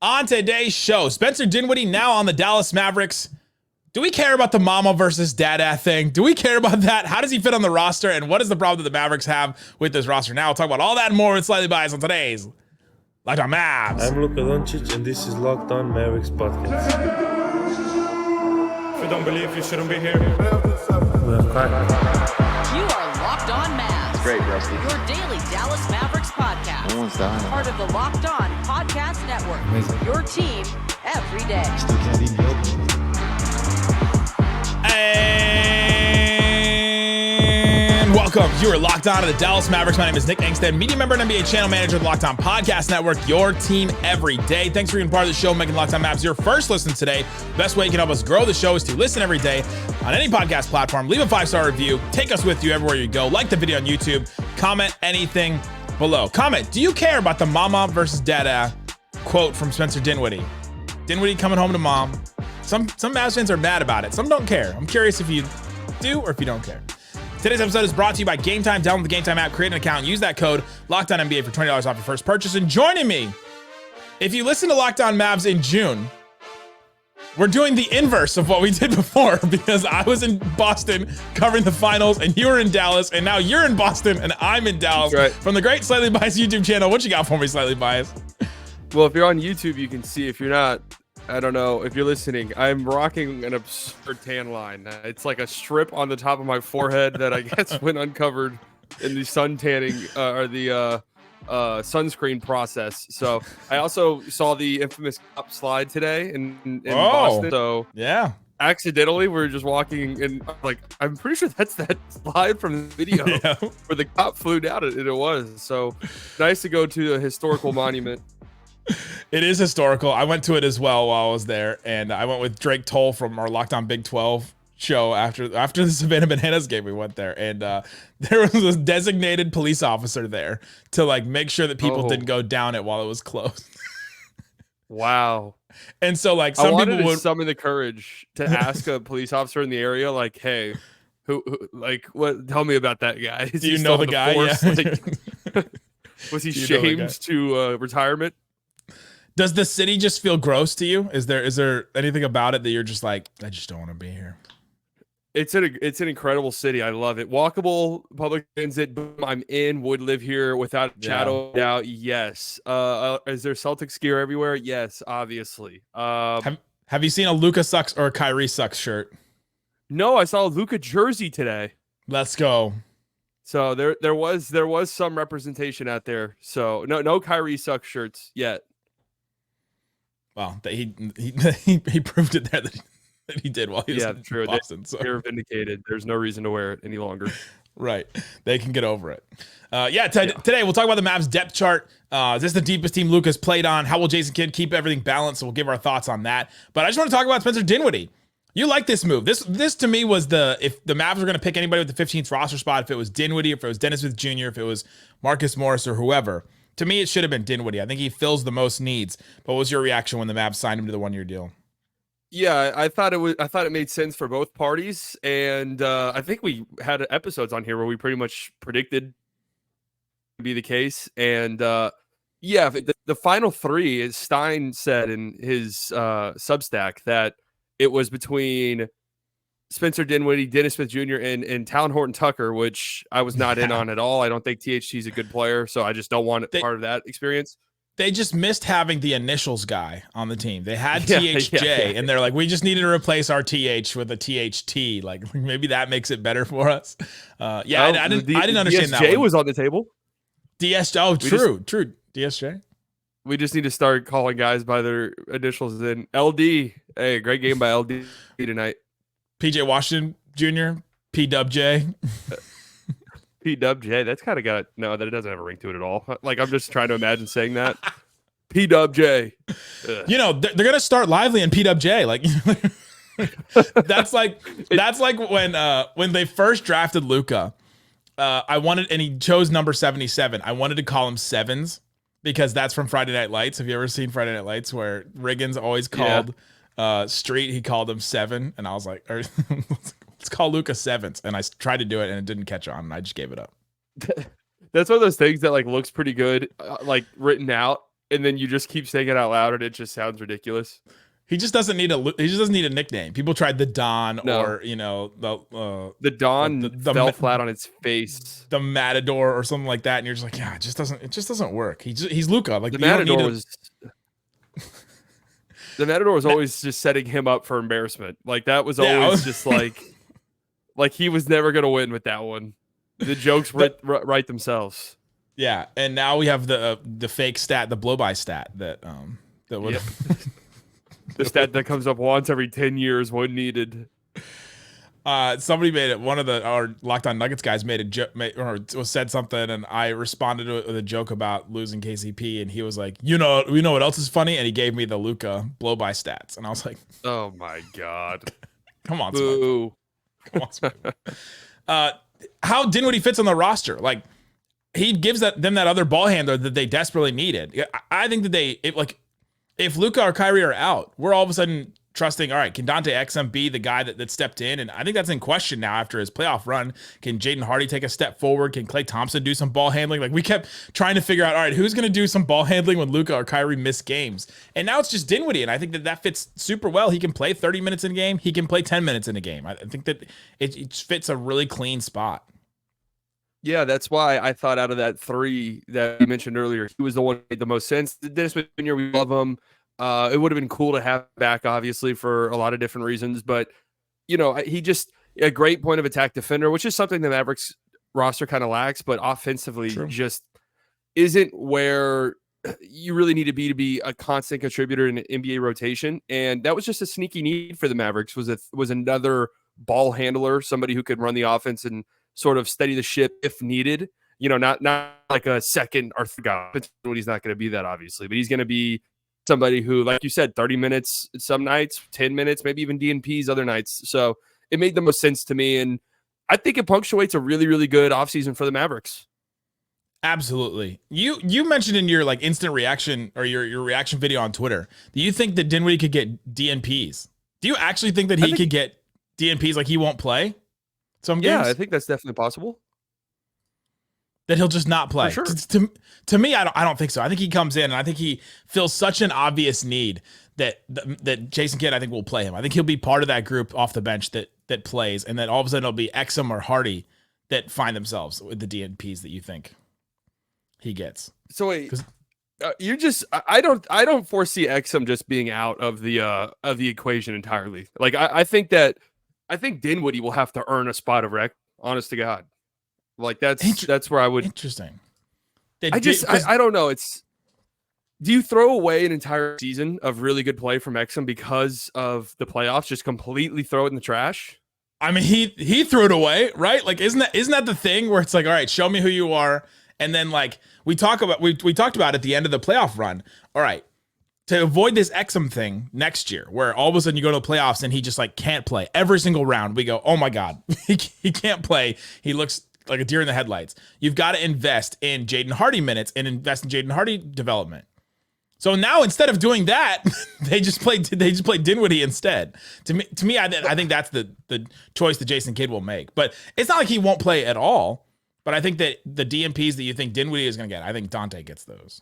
On today's show, Spencer Dinwiddie now on the Dallas Mavericks. Do we care about the mama versus dada thing? Do we care about that? How does he fit on the roster? And what is the problem that the Mavericks have with this roster? Now we'll talk about all that and more with Slightly Biased on today's Locked On Mavs. I'm Luka Doncic and this is Locked On Mavericks podcast. If you don't believe, you shouldn't be here. We have cracked. You are Locked On Mavs. Great, Rusty. Your daily Dallas Mavericks podcast. No one's dying. Part of the Locked On Podcast Network. Amazing. Your team every day. Still can't eat milk. And welcome. You are locked on to the Dallas Mavericks. My name is Nick Angstadt, media member and NBA channel manager of the Locked On Podcast Network, your team every day. Thanks for being part of the show, making Locked On Mavs your first listen today. Best way you can help us grow the show is to listen every day on any podcast platform. Leave a 5-star review. Take us with you everywhere you go. Like the video on YouTube. Comment anything below. Comment, do you care about the mama versus dada quote from Spencer Dinwiddie? Dinwiddie coming home to mom. Some Mavs fans are mad about it. Some don't care. I'm curious if you do or if you don't care. Today's episode is brought to you by Game Time. Download the Game Time app, create an account, and use that code LOCKEDONNBA for $20 off your first purchase. And joining me, if you listen to Locked On Mavs in June, we're doing the inverse of what we did before because I was in Boston covering the finals and you were in Dallas, and now you're in Boston and I'm in Dallas. Right. From the great Slightly Biased YouTube channel. What you got for me, Slightly Biased? Well, if you're on YouTube, you can see. If you're not, I don't know. If you're listening, I'm rocking an absurd tan line. It's like a strip on the top of my forehead that I guess went uncovered in the sun tanning or the sunscreen process. So I also saw the infamous cup slide today in Boston. So Yeah. accidentally, we were just walking and like, I'm pretty sure that's that slide from the video Yeah. where the cop flew down it. And it was so nice to go to a historical monument. It is historical. I went to it as well while I was there, and I went with Drake Toll from our Locked On Big 12 show after the Savannah Bananas game. We went there, and there was a designated police officer there to like make sure that people didn't go down it while it was closed. Wow. And so like I some wanted people to would summon the courage to ask a police officer in the area, like, hey, who like, what? Tell me about that guy. Is Do you he know still the in guy? force? Yeah. Like, was he Do you know the guy? shamed to retirement? Does the city just feel gross to you? Is there anything about it that you're just like, I just don't want to be here? It's an incredible city. I love it. Walkable, public transit. Boom, I'm in. Would live here without a shadow of doubt. Yes. Is there Celtics gear everywhere? Yes, obviously. Have you seen a Luka sucks or a Kyrie sucks shirt? No, I saw a Luka jersey today. Let's go. So there was some representation out there. So no Kyrie sucks shirts yet. Well, he proved it there that he did while he was in Boston. So They're vindicated. There's no reason to wear it any longer. right, they can get over it. Today we'll talk about the Mavs depth chart. Is this the deepest team Luka's played on? How will Jason Kidd keep everything balanced? So we'll give our thoughts on that. But I just want to talk about Spencer Dinwiddie. You like this move. This to me was if the Mavs were going to pick anybody with the 15th roster spot, if it was Dinwiddie, if it was Dennis Smith Jr., if it was Marcus Morris or whoever. To me, it should have been Dinwiddie. I think he fills the most needs. But what was your reaction when the Mavs signed him to the 1-year deal? Yeah, I thought it made sense for both parties, and I think we had episodes on here where we pretty much predicted to be the case. And the final three, as Stein said in his Substack, that it was between Spencer Dinwiddie, Dennis Smith Jr., and Talon Horton Tucker, which I was not in on at all. I don't think THT is a good player, so I just don't want part of that experience. They just missed having the initials guy on the team. They had THJ, and they're like, we just needed to replace our TH with a THT. Like, maybe that makes it better for us. I didn't understand that. DSJ was on the table. DSJ. Oh, true. DSJ. We just need to start calling guys by their initials. Then LD. Hey, great game by LD tonight. PJ Washington Jr., PWJ. PWJ, that's kind of got no, that it doesn't have a ring to it at all. Like, I'm just trying to imagine saying that. PWJ. You know, they're gonna start Lively in PWJ. Like, that's like when they first drafted Luka. And he chose number 77. I wanted to call him Sevens because that's from Friday Night Lights. Have you ever seen Friday Night Lights where Riggins always called Street? He called him Seven, and I was like, let's call Luka Sevens. And I tried to do it, and it didn't catch on, and I just gave it up. That's one of those things that like looks pretty good, like written out, and then you just keep saying it out loud, and it just sounds ridiculous. He just doesn't need a nickname. People tried the Don or the Don fell flat on its face. The Matador or something like that, and you're just like, yeah, it just doesn't work. He's Luka. Like the Matador the Matador was always just setting him up for embarrassment. Like that was always just like he was never gonna win with that one. The jokes write themselves. Yeah, and now we have the fake stat, the blow by stat that would. Yep. The stat that comes up once every 10 years when needed. Somebody made it. One of our Locked On Nuggets guys made a joke or said something, and I responded with a joke about losing KCP, and he was like, we know what else is funny, and he gave me the Luka blow by stats, and I was like, oh my god, come on, boo, come on. How Dinwiddie fits on the roster, like he gives them that other ball handler that they desperately needed. I think that if Luka or Kyrie are out, we're all of a sudden trusting, all right, can Dante Exum be the guy that stepped in? And I think that's in question now after his playoff run. Can Jaden Hardy take a step forward? Can Klay Thompson do some ball handling? Like we kept trying to figure out, all right, who's going to do some ball handling when Luka or Kyrie miss games? And now it's just Dinwiddie, and I think that fits super well. He can play 30 minutes in a game. He can play 10 minutes in a game. I think that it fits a really clean spot. Yeah, that's why I thought out of that three that you mentioned earlier, he was the one that made the most sense. Dennis Smith Jr., we love him. It would have been cool to have back, obviously, for a lot of different reasons. But, he just a great point of attack defender, which is something the Mavericks roster kind of lacks, but offensively just isn't where you really need to be a constant contributor in an NBA rotation. And that was just a sneaky need for the Mavericks was another ball handler, somebody who could run the offense and sort of steady the ship if needed. Not like a second or third guy. He's not going to be that, obviously, but he's going to be somebody who, like you said, 30 minutes some nights, 10 minutes, maybe even DNPs other nights. So it made the most sense to me. And I think it punctuates a really, really good offseason for the Mavericks. Absolutely. You mentioned in your instant reaction or your reaction video on Twitter, do you think that Dinwiddie could get DNPs? Do you actually think that he could get DNPs, like he won't play some games? Yeah, I think that's definitely possible. That he'll just not play. For sure. To me, I don't think so. I think he comes in, and I think he feels such an obvious need that Jason Kidd, I think, will play him. I think he'll be part of that group off the bench that plays, and then all of a sudden it'll be Exum or Hardy that find themselves with the DNPs that you think he gets. So wait, I don't foresee Exum just being out of the equation entirely. Like I think Dinwiddie will have to earn a spot of rec. Honest to God. Like that's where I would. Interesting. I don't know. Do you throw away an entire season of really good play from Exum because of the playoffs? Just completely throw it in the trash? I mean, he threw it away, right? Like, isn't that the thing where it's like, all right, show me who you are, and then we talked about at the end of the playoff run. All right, to avoid this Exum thing next year, where all of a sudden you go to the playoffs and he just can't play every single round. We go, oh my God, he can't play. He looks like a deer in the headlights. You've got to invest in Jaden Hardy minutes and invest in Jaden Hardy development. So now instead of doing that, they just played Dinwiddie instead. To me, I think that's the choice that Jason Kidd will make. But it's not like he won't play at all. But I think that the DNPs that you think Dinwiddie is going to get, I think Dante gets those.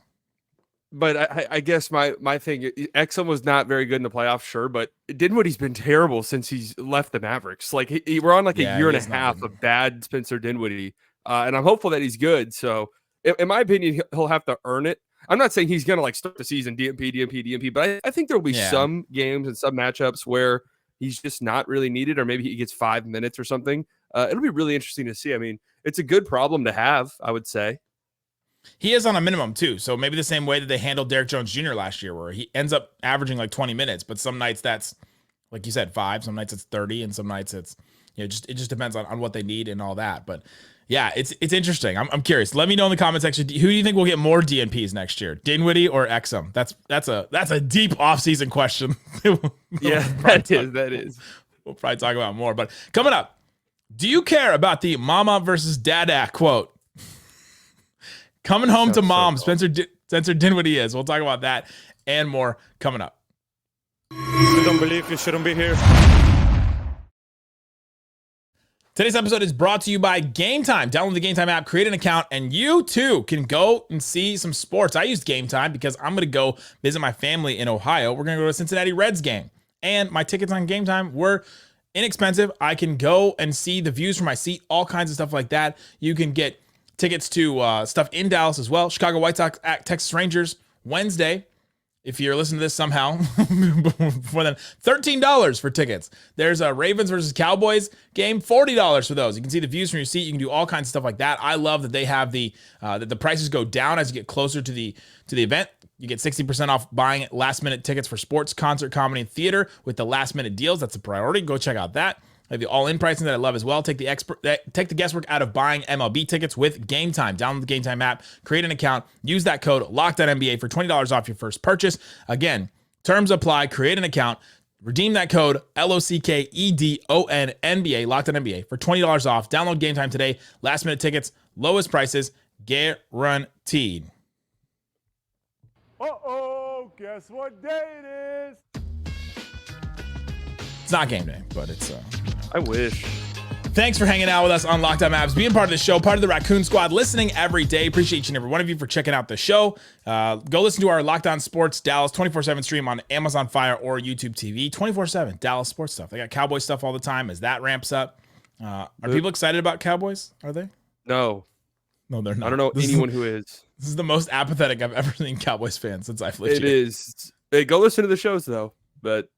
But I guess my thing, Exum was not very good in the playoffs, sure, but Dinwiddie's been terrible since he's left the Mavericks. We're on a year and a half of bad Spencer Dinwiddie, and I'm hopeful that he's good. So, in my opinion, he'll have to earn it. I'm not saying he's going to start the season DNP, but I think there will be some games and some matchups where he's just not really needed, or maybe he gets 5 minutes or something. It'll be really interesting to see. I mean, it's a good problem to have, I would say. He is on a minimum too, so maybe the same way that they handled Derek Jones Jr. last year, where he ends up averaging 20 minutes, but some nights that's, like you said, 5, some nights it's 30, and some nights it's, it just depends on what they need and all that. But yeah, it's interesting. I'm curious. Let me know in the comment section, who do you think will get more DNPs next year, Dinwiddie or Exum? That's a deep offseason question. Yeah, that is. We'll probably talk about more. But coming up, do you care about the mama versus dada quote? Coming home to mom, so cool. Spencer Dinwiddie is. We'll talk about that and more coming up. If you don't believe, you shouldn't be here. Today's episode is brought to you by Game Time. Download the Game Time app, create an account, and you too can go and see some sports. I used Game Time because I'm going to go visit my family in Ohio. We're going to go to a Cincinnati Reds game. And my tickets on Game Time were inexpensive. I can go and see the views from my seat, all kinds of stuff like that. You can get tickets to stuff in Dallas as well. Chicago White Sox at Texas Rangers Wednesday. If you're listening to this somehow, more than $13 for tickets. There's a Ravens versus Cowboys game, $40 for those. You can see the views from your seat. You can do all kinds of stuff like that. I love that they have that the prices go down as you get closer to the event. You get 60% off buying last-minute tickets for sports, concert, comedy, and theater with the last-minute deals. That's a priority. Go check out that. I have the all-in pricing that I love as well. Take the guesswork out of buying MLB tickets with Game Time. Download the Game Time app, create an account, use that code LOCKEDONNBA for $20 off your first purchase. Again, terms apply. Create an account, redeem that code LOCKEDONNBA, LOCKEDONNBA for $20 off. Download Game Time today. Last-minute tickets, lowest prices, guaranteed. Uh-oh, guess what day it is? It's not game day, but it's I wish. Thanks for hanging out with us on Locked On Mavs, being part of the show, part of the Raccoon Squad, listening every day. Appreciate each and every one of you for checking out the show. Go listen to our Locked On Sports Dallas 24/7 stream on Amazon Fire or YouTube TV. 24/7 Dallas sports stuff. They got Cowboy stuff all the time as that ramps up. Are people excited about Cowboys? Are they? No, they're not. I don't know anyone who is. This is the most apathetic I've ever seen Cowboys fans since I've lived It here. is. Hey, go listen to the shows though. But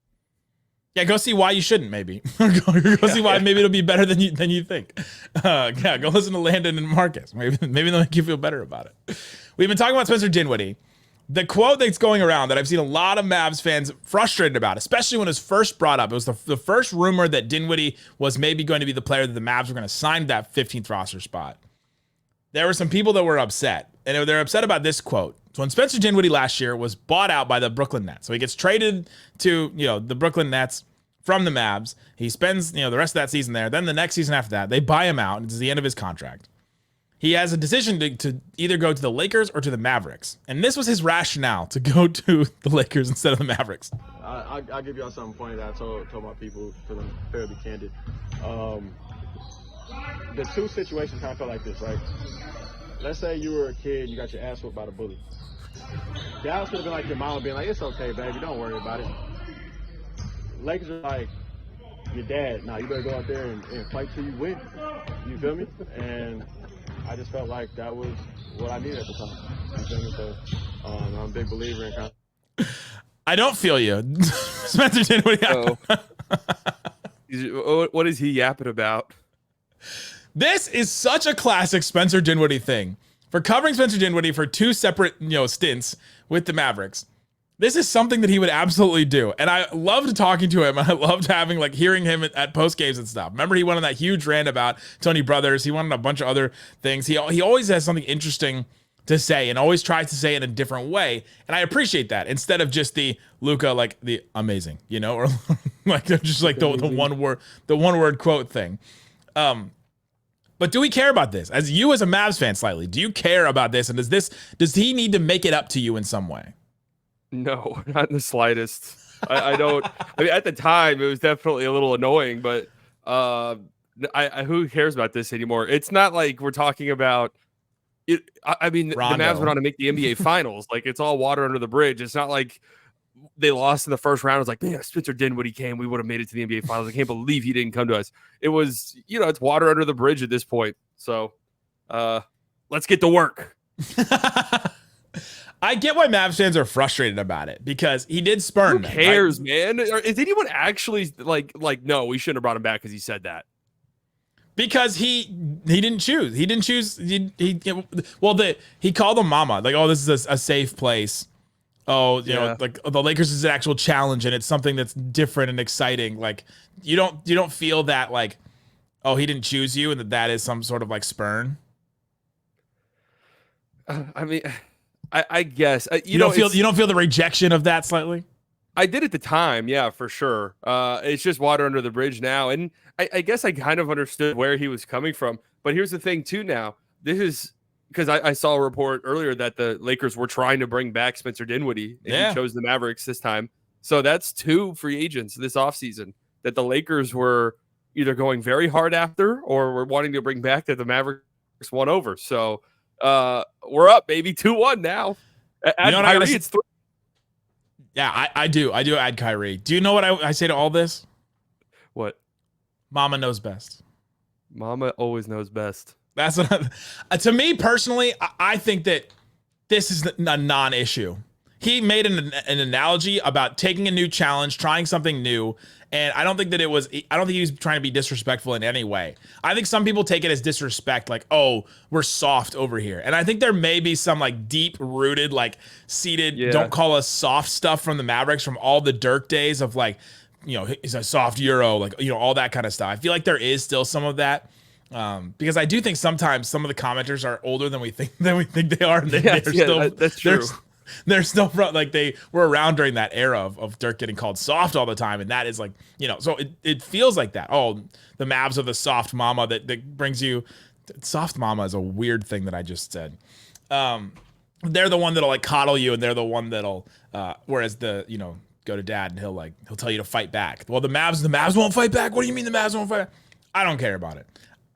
yeah, go see why you shouldn't. Maybe go see why maybe it'll be better than you think. Yeah, go listen to Landon and Marcus. Maybe they'll make you feel better about it. We've been talking about Spencer Dinwiddie. The quote that's going around that I've seen a lot of Mavs fans frustrated about, especially when it was first brought up. It was the first rumor that Dinwiddie was maybe going to be the player that the Mavs were going to sign to that 15th roster spot. There were some people that were upset, and they're upset about this quote. So when Spencer Dinwiddie last year was bought out by the Brooklyn Nets, so he gets traded to the Brooklyn Nets from the Mavs. He spends the rest of that season there. Then the next season after that, they buy him out. It's the end of his contract. He has a decision to either go to the Lakers or to the Mavericks, and this was his rationale to go to the Lakers instead of the Mavericks. I'll give y'all something funny that I told my people because I'm fairly candid. The two situations kind of felt like this, right? Let's say you were a kid, you got your ass whooped by the bully. Dallas would have been like your mama being like, it's okay, baby, don't worry about it. Lakers are like, your dad, nah, you better go out there and fight till you win. You feel me? And I just felt like that was what I needed at the time. You feel me? So I'm a big believer in kind of... I don't feel you. Spencer Dinwiddie. what is he yapping about? This is such a classic Spencer Dinwiddie thing. For covering Spencer Dinwiddie for two separate, stints with the Mavericks. This is something that he would absolutely do. And I loved talking to him. I loved hearing him at post games and stuff. Remember, he went on that huge rant about Tony Brothers. He went on a bunch of other things. He always has something interesting to say and always tries to say it in a different way. And I appreciate that instead of just the Luka, the amazing, or just the one word quote thing. But do we care about this? As a Mavs fan, slightly, do you care about this? And does he need to make it up to you in some way? No, not in the slightest. I don't. I mean, at the time, it was definitely a little annoying, but who cares about this anymore? It's not like we're talking about it. I mean, Rondo. The Mavs went on to make the NBA Finals. It's all water under the bridge. It's not like they lost in the first round. It was like, man, Spencer Dinwiddie came, we would have made it to the NBA Finals. I can't believe he didn't come to us. It was, it's water under the bridge at this point. So let's get to work. I get why Mavs fans are frustrated about it because he did spurn. Who cares, man? Is anyone actually like, no, we shouldn't have brought him back because he said that? Because he didn't choose. He didn't choose. He called them mama. This is a safe place. The Lakers is an actual challenge and it's something that's different and exciting. You don't feel that he didn't choose you and that is some sort of spurn. I mean, I guess you don't feel the rejection of that slightly. I did at the time, yeah, for sure. It's just water under the bridge now, and I guess I kind of understood where he was coming from. But here's the thing, too. Now this is because I saw a report earlier that the Lakers were trying to bring back Spencer Dinwiddie, and he chose the Mavericks this time. So that's two free agents this offseason that the Lakers were either going very hard after or we're wanting to bring back that the Mavericks won over. So we're up, baby, 2-1 now. Add know what Kyrie, it's 3. Yeah, I do add Kyrie. Do you know what I say to all this? What? Mama knows best. Mama always knows best. That's what to me personally, I think that this is a non-issue. He made an analogy about taking a new challenge, trying something new, and I don't think that I don't think he was trying to be disrespectful in any way. I think some people take it as disrespect, like, oh, we're soft over here. And I think there may be some like deep-rooted, like seated, don't call us soft stuff from the Mavericks from all the Dirk days of like, you know, he's a soft Euro, like, you know, all that kind of stuff. I feel like there is still some of that. Because I do think sometimes some of the commenters are older than we think they are. And that's true. They're still like they were around during that era of Dirk getting called soft all the time, and that is like, you know, so it feels like that. Oh, the Mavs are the soft mama that brings you. Soft mama is a weird thing that I just said. They're the one that'll like coddle you, and they're the one that'll whereas the, you know, go to dad and he'll tell you to fight back. Well, the Mavs won't fight back. What do you mean the Mavs won't fight back? I don't care about it.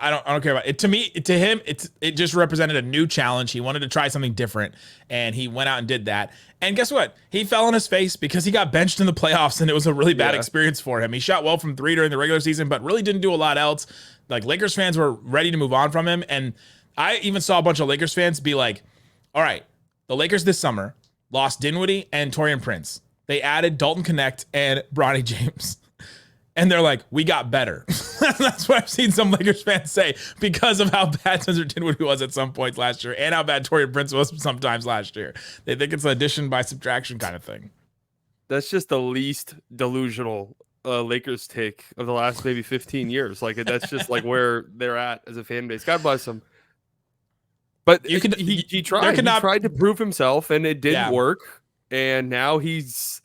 I don't care about it. To him, it just represented a new challenge. He wanted to try something different, and he went out and did that. And guess what? He fell on his face because he got benched in the playoffs, and it was a really bad experience for him. He shot well from 3 during the regular season, but really didn't do a lot else. Like, Lakers fans were ready to move on from him, and I even saw a bunch of Lakers fans be like, all right, the Lakers this summer lost Dinwiddie and Taurean Prince. They added Dalton Connect and Bronny James. And they're like, we got better. That's what I've seen some Lakers fans say because of how bad Spencer Dinwiddie was at some points last year and how bad Taurean Prince was sometimes last year. They think it's an addition by subtraction kind of thing. That's just the least delusional Lakers take of the last maybe 15 years. Like, that's just like where they're at as a fan base. God bless them. But he tried. He tried to prove himself, and it didn't work. And now he's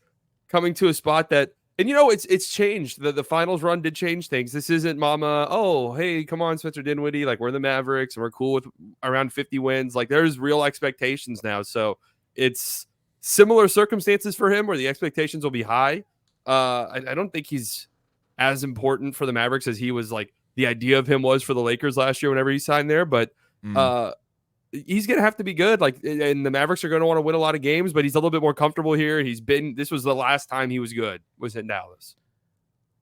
coming to a spot that, and you know, it's changed. The finals run did change things. This isn't mama, oh, hey, come on, Spencer Dinwiddie. Like, we're the Mavericks and we're cool with around 50 wins. Like, there's real expectations now. So it's similar circumstances for him where the expectations will be high. I don't think he's as important for the Mavericks as he was, like, the idea of him was for the Lakers last year whenever he signed there. But he's going to have to be good. Like, and the Mavericks are going to want to win a lot of games, but he's a little bit more comfortable here. This was the last time he was good, was in Dallas.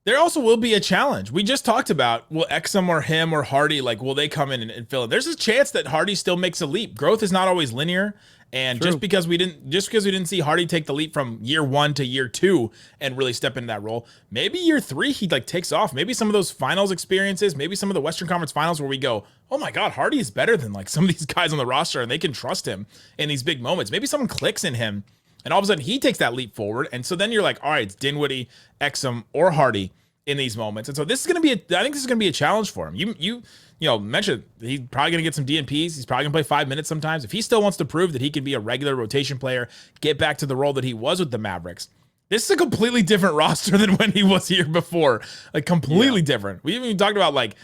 There also will be a challenge. We just talked about, will Exum or him or Hardy, like, will they come in and fill in? There's a chance that Hardy still makes a leap. Growth is not always linear. And just because we didn't see Hardy take the leap from year 1 to year 2 and really step into that role, maybe year 3 he like takes off. Maybe some of those finals experiences, maybe some of the Western Conference Finals where we go, oh my God, Hardy is better than like some of these guys on the roster, and they can trust him in these big moments. Maybe someone clicks in him, and all of a sudden he takes that leap forward. And so then you're like, all right, it's Dinwiddie, Exum, or Hardy in these moments. And so this is going to be I think this is going to be a challenge for him. You know, mentioned he's probably going to get some DNPs. He's probably going to play 5 minutes sometimes. If he still wants to prove that he can be a regular rotation player, get back to the role that he was with the Mavericks, this is a completely different roster than when he was here before. Like, completely different. We even talked about like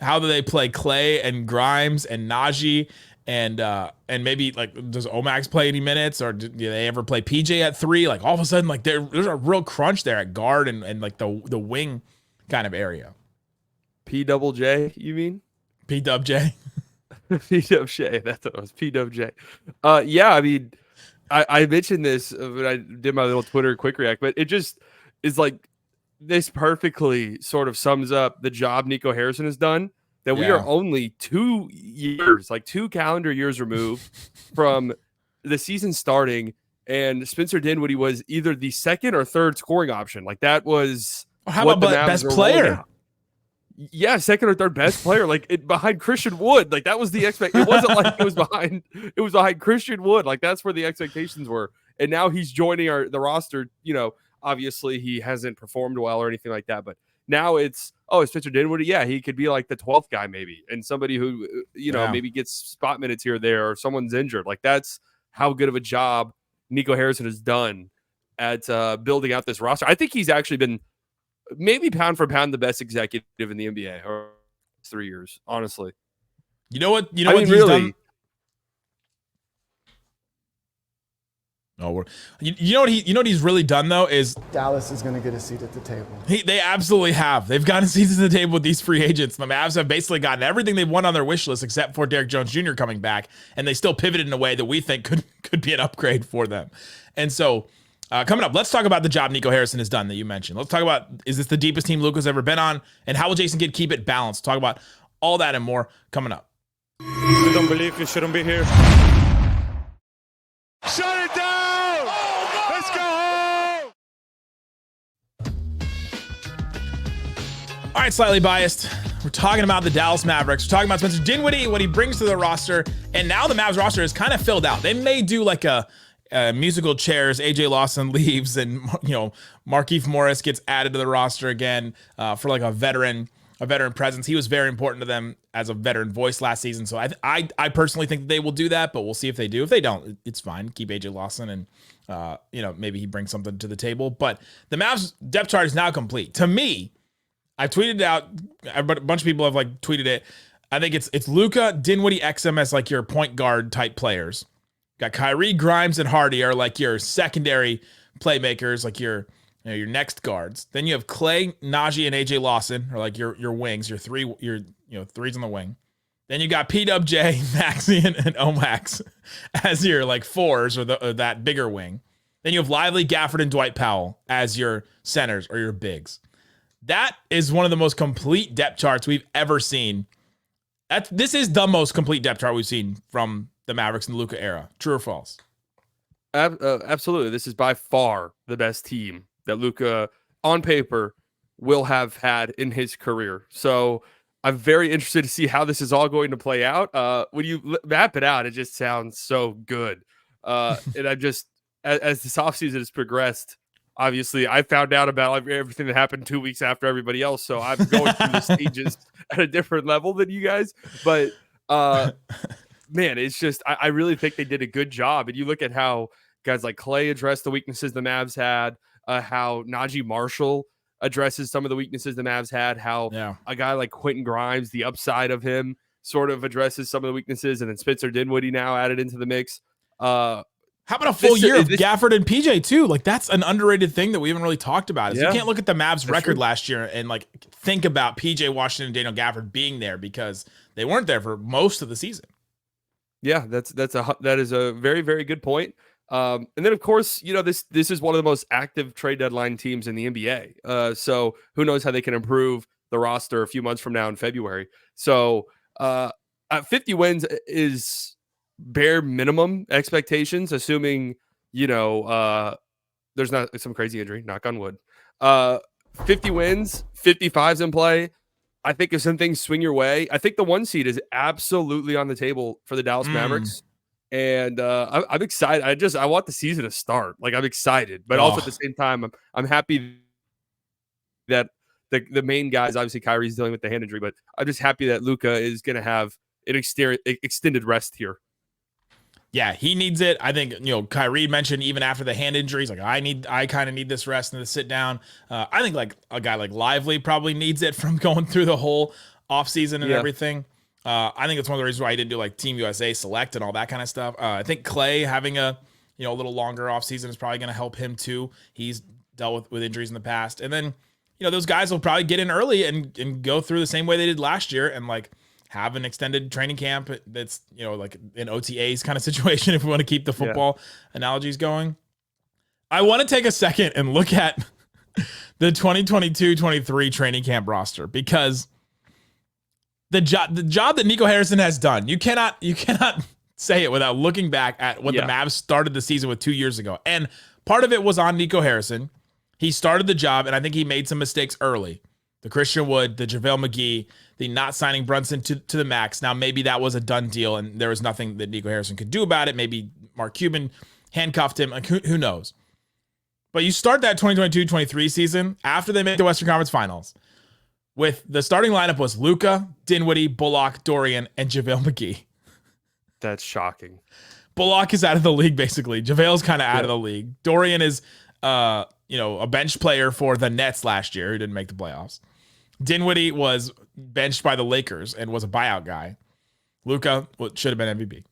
how do they play Clay and Grimes and Najee and maybe like, does Omax play any minutes, or do they ever play PJ at 3? Like, all of a sudden, like there's a real crunch there at guard and like the wing kind of area. PJJ, you mean? PWJ. PWJ, that's what it was. PWJ. Yeah, I mean, I mentioned this when I did my little Twitter quick react, but it just is like, this perfectly sort of sums up the job Nico Harrison has done, that we are only 2 years, like 2 calendar years removed from the season starting, and Spencer Dinwiddie was either the second or third scoring option. Like, that was how about best player? Yeah, second or third best player, like behind Christian Wood. Like, that was the It wasn't like it was behind Christian Wood. Like, that's where the expectations were. And now he's joining the roster. You know, obviously he hasn't performed well or anything like that, but now it's Spencer Dinwiddie. Yeah, he could be like the 12th guy maybe, and somebody who, you know, maybe gets spot minutes here or there, or someone's injured. Like, that's how good of a job Nico Harrison has done at building out this roster. I think he's actually been maybe pound for pound the best executive in the NBA over 3 years, honestly. You know what he's done? Oh, you know what he's really done though is Dallas is going to get a seat at the table. They absolutely have. They've gotten seats at the table with these free agents. The Mavs have basically gotten everything they've won on their wish list except for Derrick Jones Jr. coming back, and they still pivoted in a way that we think could be an upgrade for them. And so, coming up, let's talk about the job Nico Harrison has done that you mentioned. Let's talk about, is this the deepest team Luka's ever been on, and how will Jason Kidd keep it balanced? Talk about all that and more coming up. You don't believe you shouldn't be here. Shut it down! Let's go home! All right, Slightly Biased. We're talking about the Dallas Mavericks. We're talking about Spencer Dinwiddie, what he brings to the roster, and now the Mavs roster is kind of filled out. They may do like a musical chairs. AJ Lawson leaves, and Markieff Morris gets added to the roster again for like a veteran presence. He was very important to them as a veteran voice last season. So I personally think that they will do that, but we'll see if they do. If they don't, it's fine. Keep AJ Lawson, and maybe he brings something to the table. But the Mavs depth chart is now complete. To me, I tweeted it out. A bunch of people have like tweeted it. I think it's Luka, Dinwiddie, XM as like your point guard type players. Got Kyrie, Grimes, and Hardy are like your secondary playmakers, like your next guards. Then you have Clay, Najee, and AJ Lawson are like your wings, your threes on the wing. Then you got PWJ, Maxey, and Omax as your like fours or that bigger wing. Then you have Lively, Gafford, and Dwight Powell as your centers or your bigs. That is one of the most complete depth charts we've ever seen. This is the most complete depth chart we've seen from the Mavericks in the Luka era. True or false? Absolutely. This is by far the best team that Luka, on paper, will have had in his career. So I'm very interested to see how this is all going to play out. When you map it out, it just sounds so good. And I'm just, as this offseason has progressed, obviously, I found out about everything that happened 2 weeks after everybody else. So I'm going through the stages at a different level than you guys. But, man, it's just, I really think they did a good job. And you look at how guys like Clay addressed the weaknesses the Mavs had, how Najee Marshall addresses some of the weaknesses the Mavs had, how a guy like Quentin Grimes, the upside of him, sort of addresses some of the weaknesses. And then Spencer Dinwiddie now added into the mix. How about a full year of Gafford and PJ too? Like that's an underrated thing that we haven't really talked about. Is you can't look at the Mavs record last year and like think about PJ Washington and Daniel Gafford being there because they weren't there for most of the season. Yeah, that is a very, very good point. And then of course, this is one of the most active trade deadline teams in the NBA. So who knows how they can improve the roster a few months from now in February. So 50 wins is bare minimum expectations, assuming there's not some crazy injury, knock on wood. 50 wins, 55's in play. I think if some things swing your way, I think the 1 seed is absolutely on the table for the Dallas Mavericks. And I'm excited. I want the season to start. Like I'm excited, but also at the same time, I'm happy that the main guys, obviously Kyrie's dealing with the hand injury, but I'm just happy that Luka is going to have an extended rest here. Yeah, he needs it. I think, Kyrie mentioned even after the hand injuries, like I kind of need this rest and to sit down. I think like a guy like Lively probably needs it from going through the whole offseason and everything. I think it's one of the reasons why I didn't do like Team USA Select and all that kind of stuff. I think Clay having a little longer offseason is probably going to help him too. He's dealt with injuries in the past. And then, those guys will probably get in early and go through the same way they did last year and like have an extended training camp that's, like an OTAs kind of situation if we want to keep the football analogies going. I want to take a second and look at the 2022-23 training camp roster because the job that Nico Harrison has done, you cannot say it without looking back at what the Mavs started the season with 2 years ago. And part of it was on Nico Harrison. He started the job, and I think he made some mistakes early. The Christian Wood, the JaVale McGee, the not signing Brunson to the max. Now, maybe that was a done deal, and there was nothing that Nico Harrison could do about it. Maybe Mark Cuban handcuffed him. Like, who knows? But you start that 2022-23 season after they make the Western Conference Finals with the starting lineup was Luka, Dinwiddie, Bullock, Dorian, and JaVale McGee. That's shocking. Bullock is out of the league, basically. JaVale's kind of out of the league. Dorian is, a bench player for the Nets last year who didn't make the playoffs. Dinwiddie was benched by the Lakers and was a buyout guy. Luka should have been MVP.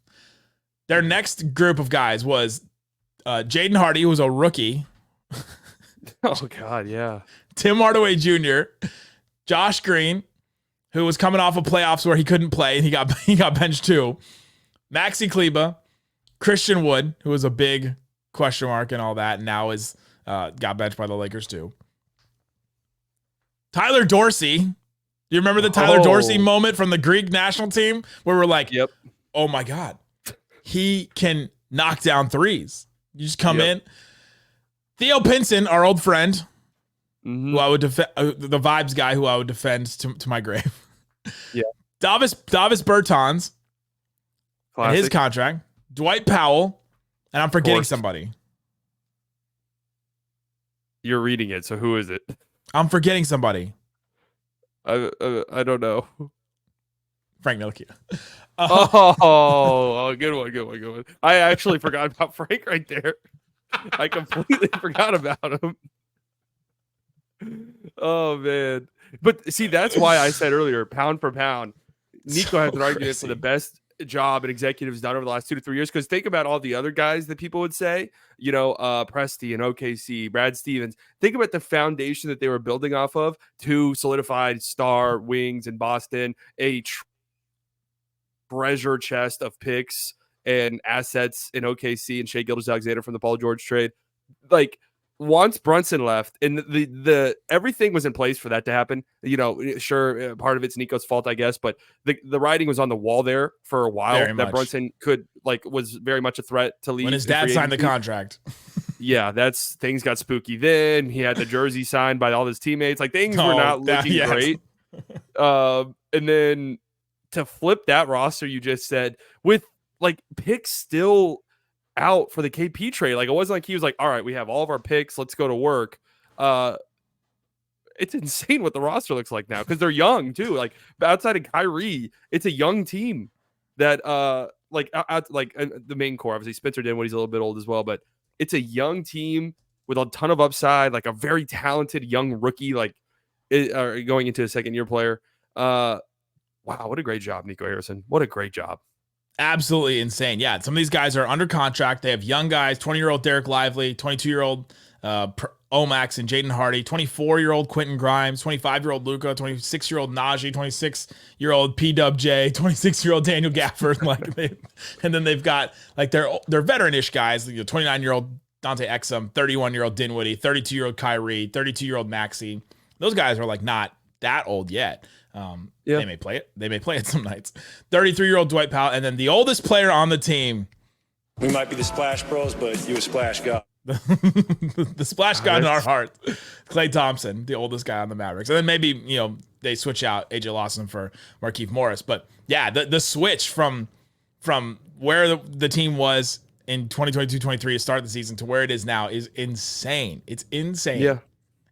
Their next group of guys was Jaden Hardy, who was a rookie. Oh God, yeah. Tim Hardaway Jr., Josh Green, who was coming off of playoffs where he couldn't play and he got benched too. Maxi Kleba, Christian Wood, who was a big question mark and all that, and now is got benched by the Lakers too. Tyler Dorsey. Do you remember the Tyler Dorsey moment from the Greek national team where we're like, Yep. Oh my God, he can knock down threes. You just come in. Theo Pinson, our old friend, who I would defend, the vibes guy who I would defend to my grave. Yeah. Davis Bertans and his contract. Dwight Powell, and I'm forgetting somebody. You're reading it, so who is it? I'm forgetting somebody. I don't know. Frank Ntilikina. Good one. I actually forgot about Frank right there. I completely forgot about him. Oh man. But see, that's why I said earlier, pound for pound, Nico has an argument for the best job an executive's done over the last 2 to 3 years. Because think about all the other guys that people would say, Presti and OKC, Brad Stevens. Think about the foundation that they were building off of. 2 solidified star wings in Boston, a treasure chest of picks and assets in OKC and Shai Gilgeous-Alexander from the Paul George trade. Like, once Brunson left and the everything was in place for that to happen, sure, part of it's Nico's fault, I guess, but the writing was on the wall there for a while that Brunson was very much a threat to leave. When his dad signed the contract. Yeah, things got spooky then. He had the jersey signed by all his teammates. Like, things were not looking great. And then to flip that roster, you just said, with like picks still out for the KP trade. Like, it wasn't like he was like, all right, we have all of our picks, let's go to work. It's insane what the roster looks like now because they're young too. Like, outside of Kyrie, it's a young team that the main core, obviously Spencer Dinwiddie's a little bit old as well, but it's a young team with a ton of upside, like a very talented young rookie, going into a second-year player. Wow, what a great job, Nico Harrison. What a great job. Absolutely insane. Yeah, some of these guys are under contract. They have young guys, 20-year-old Derek Lively, 22-year-old Omax and Jaden Hardy, 24-year-old Quentin Grimes, 25-year-old Luka, 26-year-old Najee, 26-year-old PWJ, 26-year-old Daniel Gafford. And then they've got they're veteran-ish guys, 29-year-old Dante Exum, 31-year-old Dinwiddie, 32-year-old Kyrie, 32-year-old Maxey. Those guys are not that old yet. They may play it. They may play it some nights. 33-year-old Dwight Powell, and then the oldest player on the team. We might be the Splash Bros, but you a Splash God. The splash god in our hearts, Klay Thompson, the oldest guy on the Mavericks. And then maybe, they switch out AJ Lawson for Markieff Morris. But yeah, the switch from where the team was in 2022-23 to start the season to where it is now is insane. It's insane. Yeah.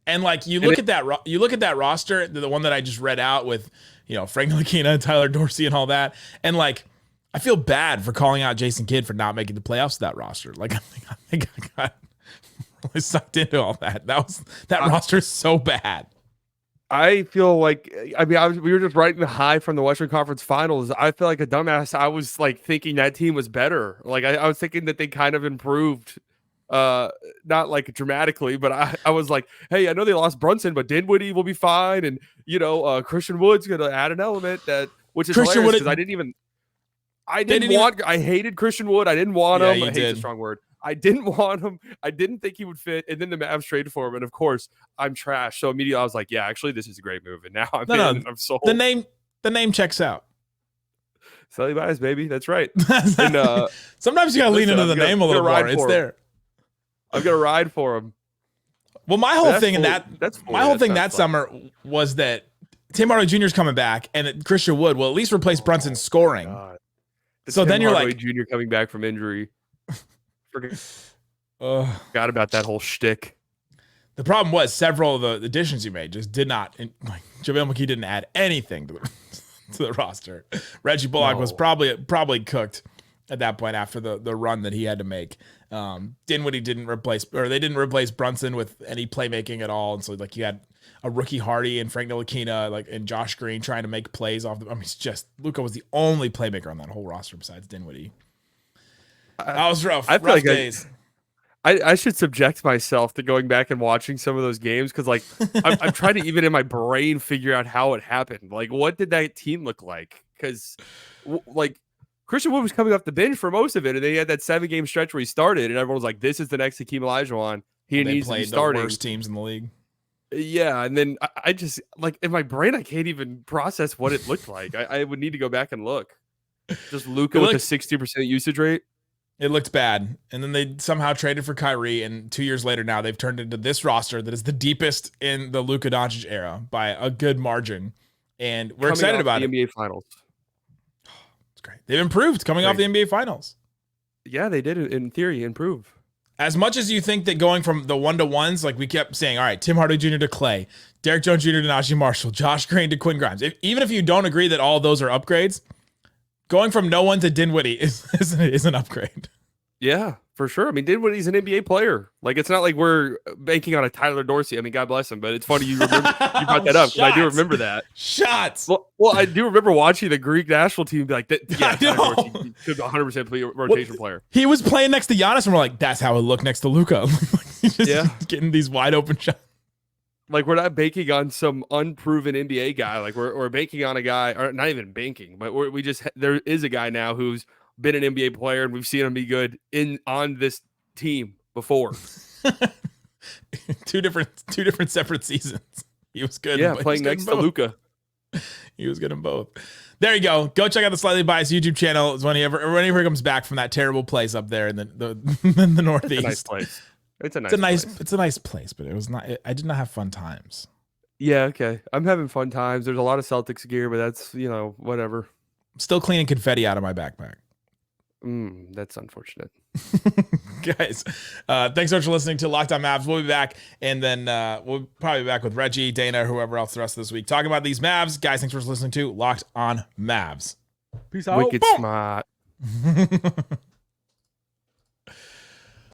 And you look at that roster, the one that I just read out with, Frank Ntilikina, Tyler Dorsey, and all that. And I feel bad for calling out Jason Kidd for not making the playoffs with that roster. I think I got really sucked into all that. That roster is so bad. I feel like, we were just riding the high from the Western Conference Finals. I feel like a dumbass. I was thinking that team was better. I was thinking that they kind of improved. Not dramatically, but I was like, hey, I know they lost Brunson, but Dinwiddie will be fine, and Christian Wood's gonna add an element which is Christian hilarious because I hated Christian Wood. I didn't want him. I hate a strong word. I didn't want him. I didn't think he would fit, and then the Mavs traded for him, and of course I'm trash. So immediately I was like, yeah, actually this is a great move, and now I'm sold. The name checks out. Slightly Biased, baby. That's right. And sometimes you gotta lean into the name a little more. It's there. I'm gonna ride for him. Well, my whole thing that summer was that Tim Hardaway Jr. is coming back, and Christian Wood will at least replace Brunson's scoring. So Tim then you're Hardaway Jr. coming back from injury. Forgot about that whole shtick. The problem was several of the additions you made just did not. JaVale McGee didn't add anything to the roster. Reggie Bullock was probably cooked at that point after the run that he had to make. Dinwiddie didn't replace Brunson with any playmaking at all, and so you had a rookie Hardy and Frank Ntilikina and Josh Green trying to make plays off. It's just Luka was the only playmaker on that whole roster besides Dinwiddie. That was rough. Rough days. I should subject myself to going back and watching some of those games because, like, I'm trying to even in my brain figure out how it happened. Like, what did that team look like? Because, like, Christian Wood was coming off the bench for most of it, and then he had that 7-game stretch where he started, and everyone was like, "This is the next Hakeem Olajuwon. He needs to be starting." The worst teams in the league. Yeah, and then I just like in my brain I can't even process what it looked like. I would need to go back and look. Just Luka with a 60% usage rate. It looked bad. And then they somehow traded for Kyrie. And 2 years later now, they've turned into this roster that is the deepest in the Luka Doncic era by a good margin. And we're excited about the it. NBA Finals. It's great. They've improved coming off the NBA Finals. Yeah, they did, in theory, improve. As much as you think that going from the 1-to-1s, like we kept saying, all right, Tim Hardaway Jr. to Clay, Derek Jones Jr. to Najee Marshall, Josh Green to Quinn Grimes. Even if you don't agree that all of those are upgrades, going from no one to Dinwiddie is an upgrade. Yeah, for sure. I mean, Dinwiddie's an NBA player. Like, it's not like we're banking on a Tyler Dorsey. I mean, God bless him, but it's funny you brought that up because I do remember that. Shots. Well, I do remember watching the Greek national team be like, yeah, Tyler Dorsey could be 100% rotation player. He was playing next to Giannis, and we're like, that's how it looked next to Luka. Just getting these wide open shots. Like, we're not banking on some unproven NBA guy. Like, we're banking on a guy, or not even banking, but there is a guy now who's been an NBA player, and we've seen him be good on this team before. two different separate seasons. He was good. Yeah, playing next to Luka. He was good in both. There you go. Go check out the Slightly Biased YouTube channel whenever he comes back from that terrible place up there in the Northeast. It's a nice place. It's a nice place, but it was not. I did not have fun times. Yeah, okay. I'm having fun times. There's a lot of Celtics gear, but that's whatever. I'm still cleaning confetti out of my backpack. That's unfortunate. Guys, thanks so much for listening to Locked On Mavs. We'll be back, and then we'll probably be back with Reggie, Dana, whoever else the rest of this week, talking about these Mavs. Guys, thanks for listening to Locked On Mavs. Peace out. Wicked smart.